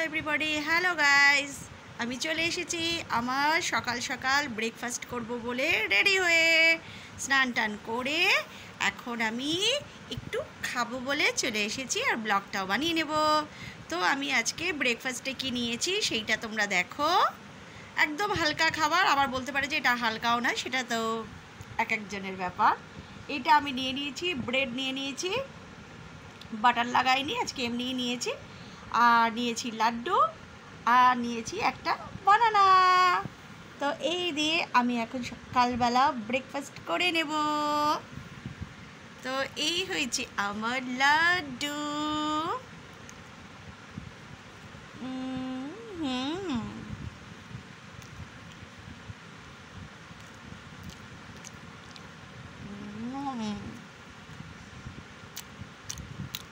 Everybody, hello guys. আমি চলে এসেছি আমার সকাল সকাল ব্রেকফাস্ট করব বলে রেডি হয়ে স্নান টান করে এখন আমি একটু খাবো বলে চলে এসেছি আর ব্লগটাও বানিয়ে নেব। তো আমি আজকে ব্রেকফাস্টে কি নিয়েছি সেইটা তোমরা দেখো। একদম হালকা খাবার, আবার বলতে পারে যে এটা হালকাও না, সেটা তো এক একজনের ব্যাপার। এটা আমি নিয়ে নিয়েছি, ব্রেড নিয়ে নিয়েছি, বাটার লাগাইনি, আজকে এমনিই নিয়েছি। আর নিয়েছি লাড্ডু, আর নিয়েছি একটা বানানা। তো এই দিয়ে আমি এখন সকালবেলা ব্রেকফাস্ট করে নেব। তো এই হয়েছে আমার লাড্ডু।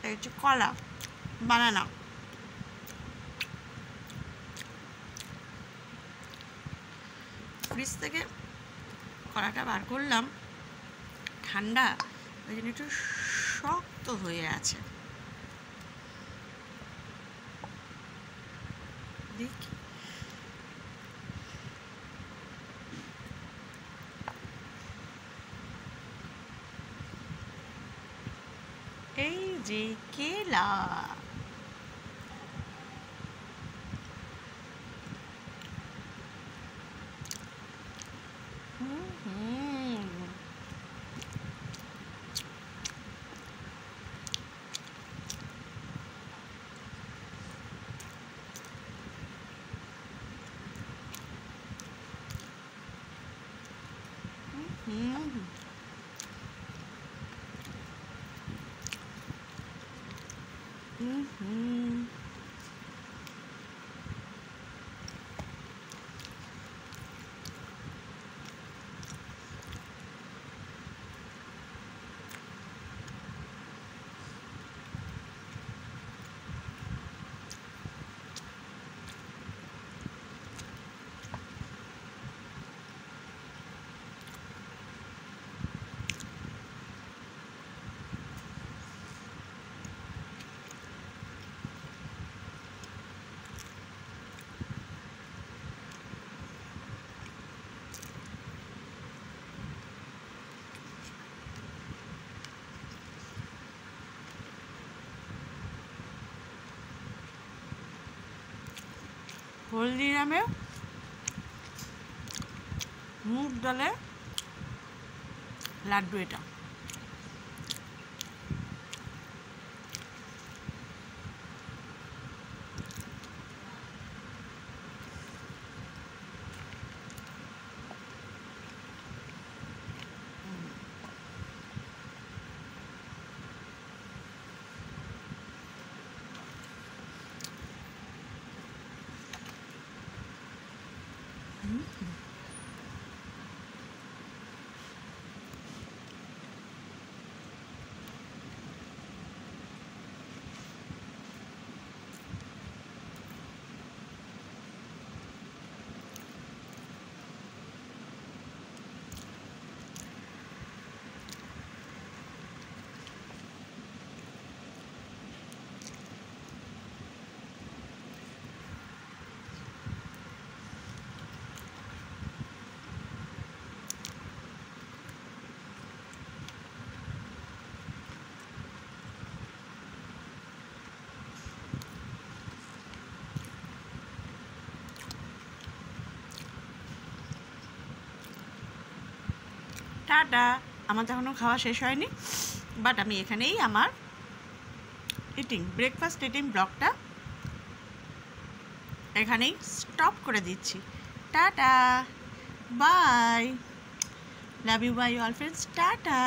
এই হচ্ছে কলা, বানানা। ফ্রিজ থেকে কলাটা বার করলাম, ঠান্ডা ওই জন্য একটু শক্ত হয়ে আছে। দেখি এই যে কেলা, হলদিরামে মুগ ডালের লাড্ডু এটা। টাটা। আমার তো এখনও খাওয়া শেষ হয়নি, বাট আমি এখানেই আমার ব্রেকফাস্ট ইটিং ব্লগটা এখানেই স্টপ করে দিচ্ছি। Tata, bye, love you, bye all friends, tata.